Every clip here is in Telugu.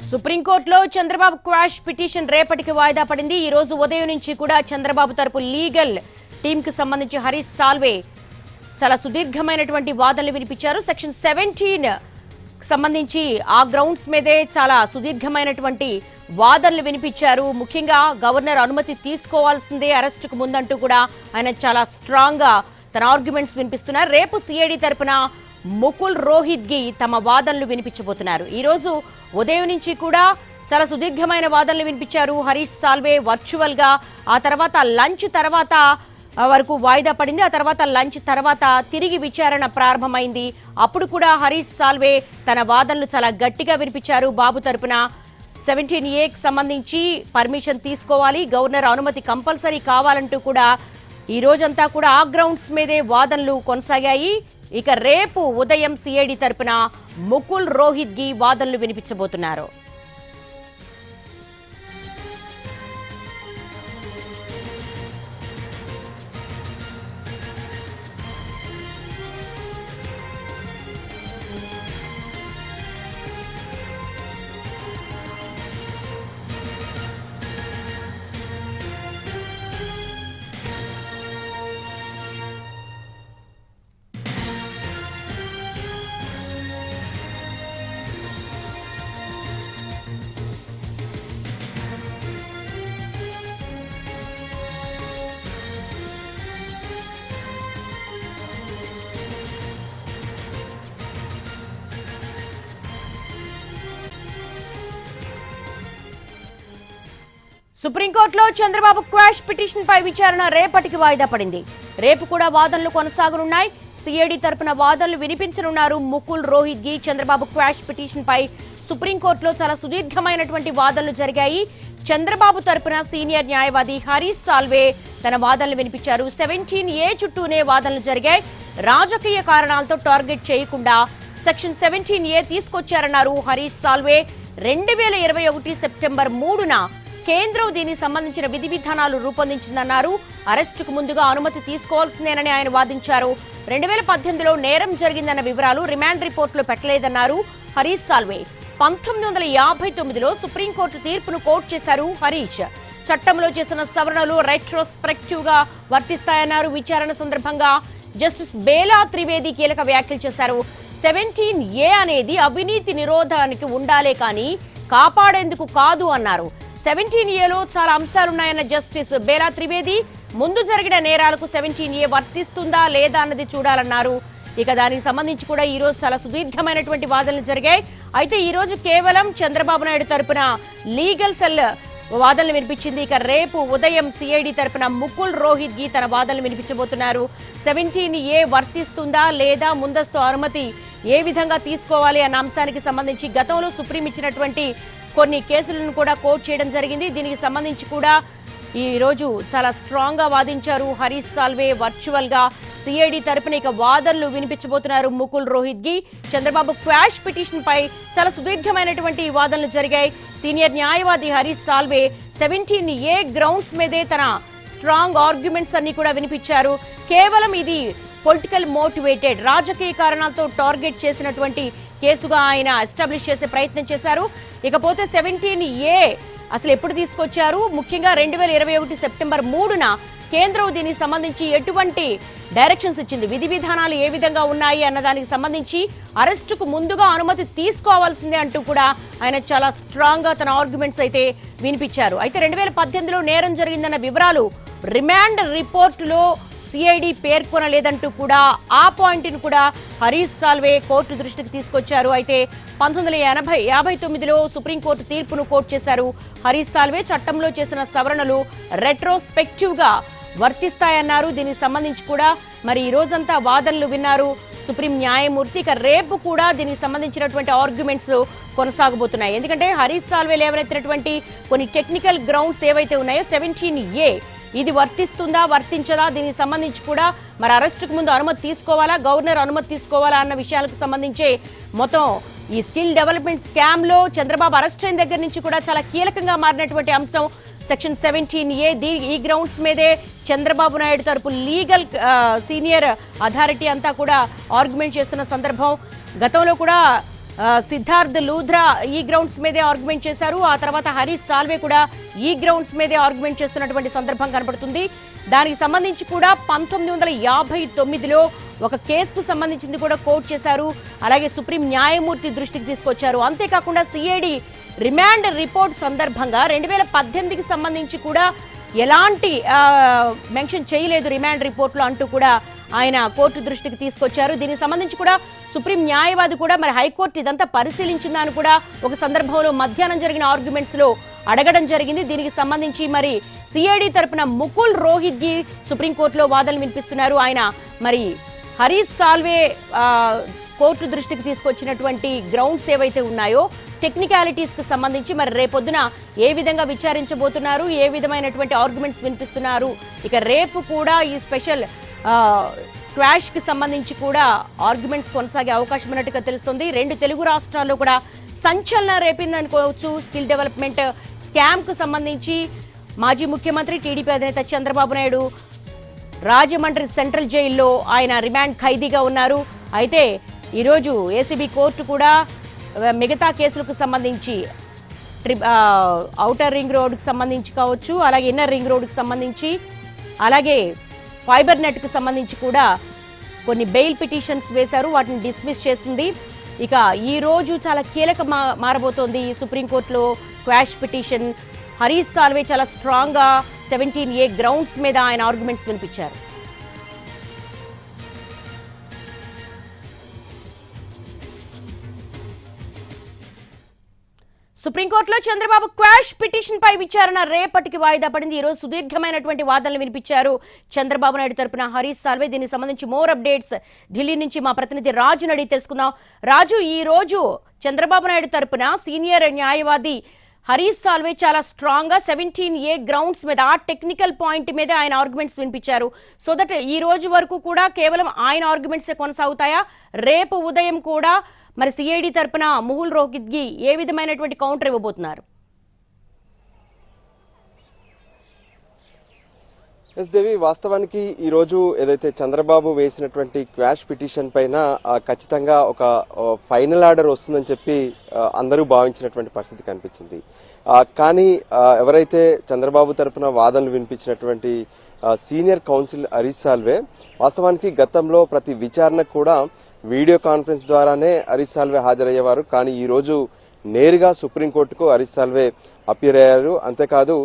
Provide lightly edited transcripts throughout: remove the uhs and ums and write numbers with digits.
సుప్రీంకోర్టులో చంద్రబాబు క్వాష్ పిటిషన్ రేపటికి వాయిదా పడింది। ఈ రోజు ఉదయం నుంచి కూడా చంద్రబాబు తరపు లీగల్ టీమ్ కి సంబంధించి హరీష్ సాల్వే చాలా సుదీర్ఘమైనటువంటి వాదనలు వినిపించారు। సెక్షన్ 17 సంబంధించి ఆ గ్రౌండ్స్ మీదే చాలా సుదీర్ఘమైనటువంటి వాదనలు వినిపించారు। ముఖ్యంగా గవర్నర్ అనుమతి తీసుకోవాల్సిందే అరెస్టుకు ముందంటూ కూడా ఆయన చాలా స్ట్రాంగ్ గా తన ఆర్గ్యుమెంట్స్ వినిపిస్తున్నారు। రేపు సిఐడి తరపున ముకుల్ రోహిత్గి తమ వాదనలు వినిపించబోతున్నారు। ఈ రోజు ఉదయం నుంచి కూడా చాలా సుదీర్ఘమైన వాదనలు వినిపించారు హరీష్ సాల్వే వర్చువల్ గా। ఆ తర్వాత లంచ్ తర్వాత వరకు వాయిదా పడింది। ఆ తర్వాత లంచ్ తర్వాత తిరిగి విచారణ ప్రారంభమైంది। అప్పుడు కూడా హరీష్ సాల్వే తన వాదనలు చాలా గట్టిగా వినిపించారు। బాబు తరపున 17A కి సంబంధించి పర్మిషన్ తీసుకోవాలి, గవర్నర్ అనుమతి కంపల్సరీ కావాలంటూ కూడా ఈ రోజంతా కూడా ఆ గ్రౌండ్స్ మీదే వాదనలు కొనసాగాయి। ఇక రేపు ఉదయం సిఐడి తరపున ముకుల్ రోహిత్గి వాదనలు వినిపించబోతున్నారు। సుప్రీంకోర్టులో చంద్రబాబు క్వాష్ పిటిషన్ పై విచారణ రేపటికి వాయిదా పడింది। రేపు కూడా వాదనలు కొనసాగనున్నాయి। సిఐడి తరపున వాదనలు వినిపించనున్నారు ముకుల్ రోహిత్గి। చంద్రబాబు క్వాష్ పిటిషన్ పై సుప్రీంకోర్టులో చాలా సుదీర్ఘమైనటువంటి వాదనలు జరిగాయి। చంద్రబాబు తరపున సీనియర్ న్యాయవాది హరీష్ సాల్వే తన వాదనలు వినిపించారు। 17A చుట్టూనే వాదనలు జరిగాయి। రాజకీయ కారణాలతో టార్గెట్ చేయకుండా సెక్షన్ 17A తీసుకొచ్చారన్నారు హరీష్ సాల్వే। 2021 సెప్టెంబర్ 3న కేంద్రం దీనికి సంబంధించిన విధి విధానాలు రూపొందించిందన్నారు। అరెస్టుకు ముందుగా అనుమతి తీసుకోవాల్సిందేనని ఆయన వాదించారు। 2018లో నేరం జరిగిందన్న వివరాలు రిమాండ్ రిపోర్టులో పెట్టలేదన్నారు హరీష్ సాల్వే। 1959లో సుప్రీంకోర్టు తీర్పును కోట్ చేశారు హరీష్। చట్టంలో చేసిన సవరణలు రెట్రోస్పెక్టివ్ గా వర్తిస్తాయన్నారు। విచారణ సందర్భంగా జస్టిస్ బేలా త్రివేది కీలక వ్యాఖ్యలు చేశారు। 17A అనేది అవినీతి నిరోధానికి ఉండాలే కానీ కాపాడేందుకు కాదు అన్నారు। 17Aలో చాలా అంశాలున్నాయన్న జస్టిస్ బేలా త్రివేది ముందు జరిగిన నేరాలకు 17A వర్తిస్తుందా లేదా అన్నది చూడాలన్నారు। ఇక దానికి సంబంధించి కూడా ఈ రోజు చాలా సుదీర్ఘమైనటువంటి వాదనలు జరిగాయి। అయితే ఈ రోజు కేవలం చంద్రబాబు నాయుడు తరపున లీగల్ సెల్ వాదనలు వినిపించింది। ఇక రేపు ఉదయం సిఐడి తరపున ముకుల్ రోహిత్గి తన వాదనలు వినిపించబోతున్నారు। 17A వర్తిస్తుందా లేదా, ముందస్తు అనుమతి ఏ విధంగా తీసుకోవాలి అన్న అంశానికి సంబంధించి గతంలో సుప్రీం ఇచ్చినటువంటి కొన్ని కేసులను కూడా కోర్టు చేయడం జరిగింది। దీనికి సంబంధించి కూడా ఈ రోజు చాలా స్ట్రాంగ్ గా వాదించారు హరీష్ సాల్వే వర్చువల్ గా। సిఐడి తరపున ఇక వాదనలు వినిపించబోతున్నారు ముకుల్ రోహిత్గి। చంద్రబాబు క్వాష్ పిటిషన్ పై చాలా సుదీర్ఘమైనటువంటి వాదనలు జరిగాయి। సీనియర్ న్యాయవాది హరీష్ సాల్వే 17A గ్రౌండ్స్ మీదే తన స్ట్రాంగ్ ఆర్గ్యుమెంట్స్ అన్ని కూడా వినిపించారు। కేవలం ఇది పొలిటికల్ మోటివేటెడ్, రాజకీయ కారణాలతో టార్గెట్ చేసినటువంటి కేసుగా ఆయన ఎస్టాబ్లిష్ చేసే ప్రయత్నం చేశారు। ఇకపోతే 17A అసలు ఎప్పుడు తీసుకొచ్చారు, ముఖ్యంగా 2021 సెప్టెంబర్ 3న కేంద్రం దీనికి సంబంధించి ఎటువంటి డైరెక్షన్స్ ఇచ్చింది, విధి విధానాలు ఏ విధంగా ఉన్నాయి అన్న దానికి సంబంధించి అరెస్టుకు ముందుగా అనుమతి తీసుకోవాల్సిందే అంటూ కూడా ఆయన చాలా స్ట్రాంగ్ గా తన ఆర్గ్యుమెంట్స్ అయితే వినిపించారు। అయితే 2018లో నేరం జరిగిందన్న వివరాలు రిమాండ్ రిపోర్టులో సిఐడి పేర్కొనలేదంటూ కూడా ఆ పాయింట్ ను కూడా హరీష్ సాల్వే కోర్టు దృష్టికి తీసుకొచ్చారు। అయితే 1959లో సుప్రీంకోర్టు తీర్పును కోట్ చేశారు హరీష్ సాల్వే। చట్టంలో చేసిన సవరణలు రెట్రోస్పెక్టివ్ గా వర్తిస్తాయన్నారు। దీనికి సంబంధించి కూడా మరి ఈ రోజంతా వాదనలు విన్నారు సుప్రీం న్యాయమూర్తి। ఇక రేపు కూడా దీనికి సంబంధించినటువంటి ఆర్గ్యుమెంట్స్ కొనసాగబోతున్నాయి। ఎందుకంటే హరీష్ సాల్వే లేవనెత్తినటువంటి కొన్ని టెక్నికల్ గ్రౌండ్స్ ఏవైతే ఉన్నాయో 17A ఇది వర్తిస్తుందా వర్తించదా, దీనికి సంబంధించి కూడా మరి అరెస్టుకు ముందు అనుమతి తీసుకోవాలా, గవర్నర్ అనుమతి తీసుకోవాలా అన్న విషయాలకు సంబంధించి మొత్తం ఈ స్కిల్ డెవలప్మెంట్ స్కామ్ లో చంద్రబాబు అరెస్ట్ అయిన దగ్గర నుంచి కూడా చాలా కీలకంగా మారినటువంటి అంశం సెక్షన్ 17A। ఈ గ్రౌండ్స్ మీదే చంద్రబాబు నాయుడు తరపు లీగల్ సీనియర్ అథారిటీ అంతా కూడా ఆర్గ్యుమెంట్ చేస్తున్న సందర్భం। గతంలో కూడా సిద్ధార్థ్ లూధ్రా ఈ గ్రౌండ్స్ మీదే ఆర్గ్యుమెంట్ చేశారు. ఆ తర్వాత హరీష్ సాల్వే కూడా ఈ గ్రౌండ్స్ మీదే ఆర్గ్యుమెంట్ చేస్తున్నటువంటి సందర్భం కనబడుతుంది. దానికి సంబంధించి కూడా 1959లో ఒక కేసుకు సంబంధించింది కూడా కోర్టు చేశారు. అలాగే సుప్రీం న్యాయమూర్తి దృష్టికి తీసుకొచ్చారు. అంతేకాకుండా సిఐడి రిమాండ్ రిపోర్ట్ సందర్భంగా 2018కి సంబంధించి కూడా ఎలాంటి మెన్షన్ చేయలేదు రిమాండ్ రిపోర్ట్లో అంటూ కూడా ఆయన కోర్టు దృష్టికి తీసుకొచ్చారు. దీనికి సంబంధించి కూడా సుప్రీం న్యాయవాది కూడా మరి హైకోర్టు ఇదంతా పరిశీలించిందా అని కూడా ఒక సందర్భంలో మధ్యాహ్నం జరిగిన ఆర్గ్యుమెంట్స్ లో అడగడం జరిగింది. దీనికి సంబంధించి మరి సిఐడి తరపున ముకుల్ రోహిత్గి సుప్రీంకోర్టులో వాదనలు వినిపిస్తున్నారు. ఆయన మరి హరీష్ సాల్వే కోర్టు దృష్టికి తీసుకొచ్చినటువంటి గ్రౌండ్స్ ఏవైతే ఉన్నాయో టెక్నికాలిటీస్ కు సంబంధించి మరి రేపొద్దున ఏ విధంగా విచారించబోతున్నారు, ఏ విధమైనటువంటి ఆర్గ్యుమెంట్స్ వినిపిస్తున్నారు, ఇక రేపు కూడా ఈ స్పెషల్ క్వాష్ కి సంబంధించి కూడా ఆర్గ్యుమెంట్స్ కొనసాగే అవకాశం ఉన్నట్టుగా తెలుస్తుంది. 2 తెలుగు రాష్ట్రాల్లో కూడా సంచలనం రేపిందనుకోవచ్చు. స్కిల్ డెవలప్మెంట్ స్కామ్ కు సంబంధించి మాజీ ముఖ్యమంత్రి టీడీపీ అధినేత చంద్రబాబు నాయుడు రాజమండ్రి సెంట్రల్ జైల్లో ఆయన రిమాండ్ ఖైదీగా ఉన్నారు. అయితే ఈరోజు ఏసీబీ కోర్టు కూడా మిగతా కేసులకు సంబంధించి ఔటర్ రింగ్ రోడ్కి సంబంధించి కావచ్చు, అలాగే ఇన్నర్ రింగ్ రోడ్కి సంబంధించి, అలాగే ఫైబర్ నెట్కి సంబంధించి కూడా కొన్ని బెయిల్ పిటిషన్స్ వేశారు. వాటిని డిస్మిస్ చేసింది. ఇక ఈ రోజు చాలా కీలక మారబోతోంది సుప్రీంకోర్టులో క్వాష్ పిటిషన్. హరీష్ సాల్వే చాలా స్ట్రాంగ్ గా 17A గ్రౌండ్స్ మీద ఆయన ఆర్గ్యుమెంట్స్ వినిపించారు. సుప్రీంకోర్టులో చంద్రబాబు క్వాష్ పిటిషన్ పై విచారణ రేపటికి వాయిదా పడింది. ఈ రోజు సుదీర్ఘమైనటువంటి వాదనలు వినిపించారు చంద్రబాబు నాయుడు తరపున హరీష్ సాల్వే. దీనికి సంబంధించి మోర్ అప్డేట్స్ ఢిల్లీ నుంచి మా ప్రతినిధి రాజు అడిగి తెలుసుకుందాం. రాజు, ఈ రోజు చంద్రబాబు నాయుడు తరపున సీనియర్ న్యాయవాది హరీష్ సాల్వే చాలా స్ట్రాంగ్ గా 17A గ్రౌండ్స్ మీద ఆ టెక్నికల్ పాయింట్ మీద ఆయన ఆర్గ్యుమెంట్స్ వినిపించారు. సో దట్ ఈ రోజు వరకు కూడా కేవలం ఆయన ఆర్గ్యుమెంట్స్ కొనసాగుతాయా? రేపు ఉదయం కూడా మరి సిఐడి తరపున ముకుల్ రోహిత్గి ఏ విధమైనటువంటి కౌంటర్ ఇవ్వబోతున్నారు? ఎస్ దేవి, వాస్తవానికి ఈరోజు ఏదైతే చంద్రబాబు వేసినటువంటి క్వాష్ పిటిషన్ పైన ఖచ్చితంగా ఒక ఫైనల్ ఆర్డర్ వస్తుందని చెప్పి అందరూ భావించినటువంటి పరిస్థితి కనిపించింది. కానీ ఎవరైతే చంద్రబాబు తరపున వాదనలు వినిపించినటువంటి సీనియర్ కౌన్సిల్ హరీష్ సాల్వే వాస్తవానికి గతంలో ప్రతి విచారణకు కూడా వీడియో కాన్ఫరెన్స్ ద్వారానే హరీష్ సాల్వే హాజరయ్యేవారు. కానీ ఈ రోజు నేరుగా సుప్రీంకోర్టుకు హరీష్ సాల్వే అపియర్ అయ్యారు. అంతేకాదు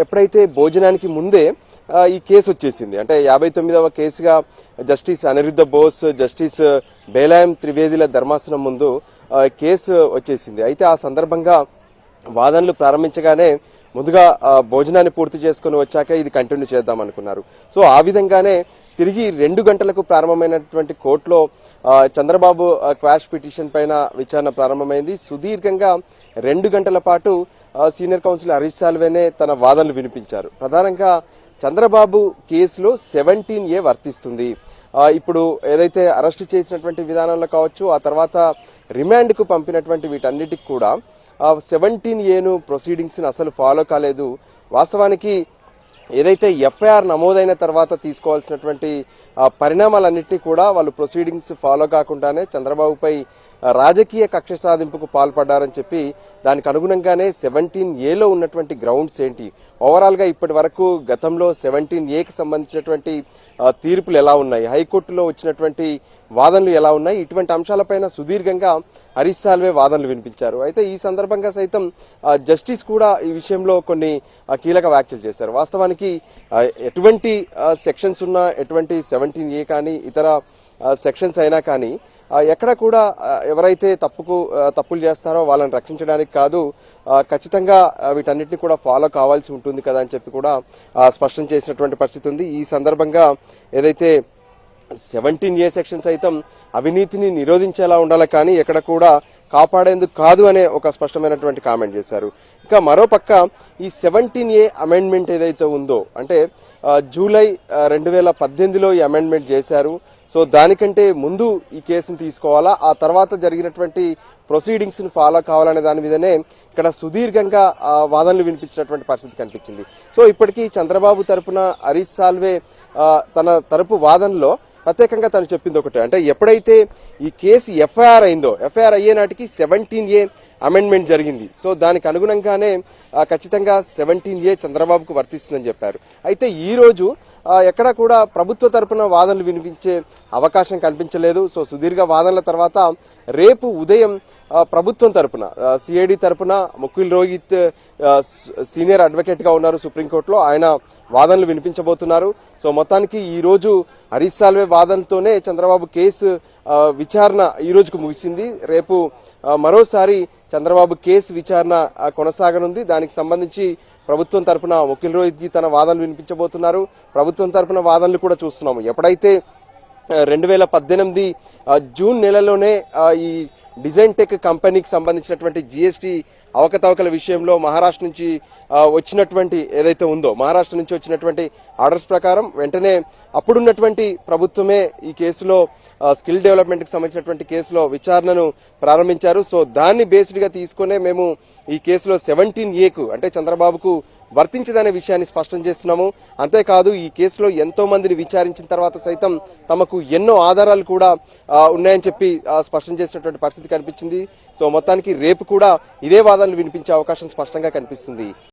ఎప్పుడైతే భోజనానికి ముందే ఈ కేసు వచ్చేసింది, అంటే 59వ కేసుగా జస్టిస్ అనిరుద్ధ బోస్, జస్టిస్ బేలాయం త్రివేదిల ధర్మాసనం ముందు కేసు వచ్చేసింది. అయితే ఆ సందర్భంగా వాదనలు ప్రారంభించగానే ముందుగా భోజనాన్ని పూర్తి చేసుకుని వచ్చాక ఇది కంటిన్యూ చేద్దాం అనుకున్నారు. సో ఆ విధంగానే తిరిగి 2 గంటలకు ప్రారంభమైనటువంటి కోర్టులో చంద్రబాబు క్వాష్ పిటిషన్ పైన విచారణ ప్రారంభమైంది. సుదీర్ఘంగా 2 గంటల పాటు సీనియర్ కౌన్సిల్ హరీష్ సాల్వేనే తన వాదనలు వినిపించారు. ప్రధానంగా చంద్రబాబు కేసులో 17A వర్తిస్తుంది. ఇప్పుడు ఏదైతే అరెస్టు చేసినటువంటి విధానంలో కావచ్చు, ఆ తర్వాత రిమాండ్ కు పంపినటువంటి వీటన్నిటికి కూడా 17Aను ప్రొసీడింగ్స్ అసలు ఫాలో కాలేదు. వాస్తవానికి ఏదైతే ఎఫ్ఐఆర్ నమోదైన తర్వాత తీసుకోవాల్సినటువంటి పరిణామాలన్నింటినీ కూడా వాళ్ళు ప్రొసీడింగ్స్ ఫాలో కాకుండానే చంద్రబాబుపై రాజకీయ కక్ష సాధింపుకు పాల్పడ్డారని చెప్పి దానికి అనుగుణంగానే 17Aలో ఉన్నటువంటి గ్రౌండ్స్ ఏంటి, ఓవరాల్ గా ఇప్పటి వరకు గతంలో 17Aకి సంబంధించినటువంటి తీర్పులు ఎలా ఉన్నాయి, హైకోర్టులో వచ్చినటువంటి వాదనలు ఎలా ఉన్నాయి, ఇటువంటి అంశాలపైన సుదీర్ఘంగా హరీష్ సాల్వే వాదనలు వినిపించారు. అయితే ఈ సందర్భంగా సైతం జస్టిస్ కూడా ఈ విషయంలో కొన్ని కీలక వ్యాఖ్యలు చేశారు. వాస్తవానికి ఎటువంటి సెక్షన్స్ ఉన్నా, ఎటువంటి 17A కానీ ఇతర సెక్షన్స్ అయినా కానీ ఎక్కడ కూడా ఎవరైతే తప్పులు చేస్తారో వాళ్ళని రక్షించడానికి కాదు, ఖచ్చితంగా వీటన్నిటిని కూడా ఫాలో కావాల్సి ఉంటుంది కదా అని చెప్పి కూడా స్పష్టం చేసినటువంటి పరిస్థితి ఉంది. ఈ సందర్భంగా ఏదైతే 17A సెక్షన్ సైతం అవినీతిని నిరోధించేలా ఉండాలి, కానీ ఎక్కడ కూడా కాపాడేందుకు కాదు అనే ఒక స్పష్టమైనటువంటి కామెంట్ చేశారు. ఇక మరోపక్క ఈ 17A అమెండ్మెంట్ ఏదైతే ఉందో, అంటే జూలై 2018లో ఈ అమెండ్మెంట్ చేశారు. సో దానికంటే ముందు ఈ కేసును తీసుకోవాలా, ఆ తర్వాత జరిగినటువంటి ప్రొసీడింగ్స్ ను ఫాలో కావాలనే దాని మీదనే ఇక్కడ సుదీర్ఘంగా వాదనలు వినిపించినటువంటి పరిస్థితి కనిపించింది. సో ఇప్పటికీ చంద్రబాబు తరపున హరీష్ సాల్వే తన తరపు వాదనలో ప్రత్యేకంగా తను చెప్పింది ఒకటే, అంటే ఎప్పుడైతే ఈ కేసు ఎఫ్ఐఆర్ అయిందో, ఎఫ్ఐఆర్ అయ్యే నాటికి 17A అమెండ్మెంట్ జరిగింది. సో దానికి అనుగుణంగానే ఖచ్చితంగా 17A చంద్రబాబుకు వర్తిస్తుందని చెప్పారు. అయితే ఈ రోజు ఎక్కడా కూడా ప్రభుత్వ తరపున వాదనలు వినిపించే అవకాశం కనిపించలేదు. సో సుదీర్ఘ వాదనల తర్వాత రేపు ఉదయం ప్రభుత్వం తరపున సిఐడి తరపున ముకుల్ రోహిత్ సీనియర్ అడ్వకేట్ గా ఉన్నారు సుప్రీంకోర్టులో, ఆయన వాదనలు వినిపించబోతున్నారు. సో మొత్తానికి ఈ రోజు హరీష్ సాల్వే వాదనతోనే చంద్రబాబు కేసు విచారణ ఈ రోజుకు ముగిసింది. రేపు మరోసారి చంద్రబాబు కేసు విచారణ కొనసాగనుంది. దానికి సంబంధించి ప్రభుత్వం తరపున ముకుల్ రోహిత్ తన వాదనలు వినిపించబోతున్నారు. ప్రభుత్వం తరపున వాదనలు కూడా చూస్తున్నాము. ఎప్పుడైతే 2018 జూన్ నెలలోనే ఈ డిజైన్ టెక్ కంపెనీకి సంబంధించినటువంటి జిఎస్టీ అవకతవకల విషయంలో మహారాష్ట్ర నుంచి వచ్చినటువంటి ఏదైతే ఉందో, మహారాష్ట్ర నుంచి వచ్చినటువంటి ఆర్డర్స్ ప్రకారం వెంటనే అప్పుడున్నటువంటి ప్రభుత్వమే ఈ కేసులో స్కిల్ డెవలప్మెంట్ కి సంబంధించినటువంటి కేసులో విచారణను ప్రారంభించారు. సో దాన్ని బేస్డ్ గా తీసుకునే మేము ఈ కేసులో 17Aకు అంటే చంద్రబాబుకు వర్తించదనే విషయాన్ని స్పష్టం చేస్తున్నాము. అంతేకాదు ఈ కేసులో ఎంతో మందిని విచారించిన తర్వాత సైతం తమకు ఎన్నో ఆధారాలు కూడా ఉన్నాయని చెప్పి స్పష్టం చేసినటువంటి పరిస్థితి కనిపించింది. సో మొత్తానికి రేపు కూడా ఇదే వాదనలు వినిపించే అవకాశం స్పష్టంగా కనిపిస్తుంది.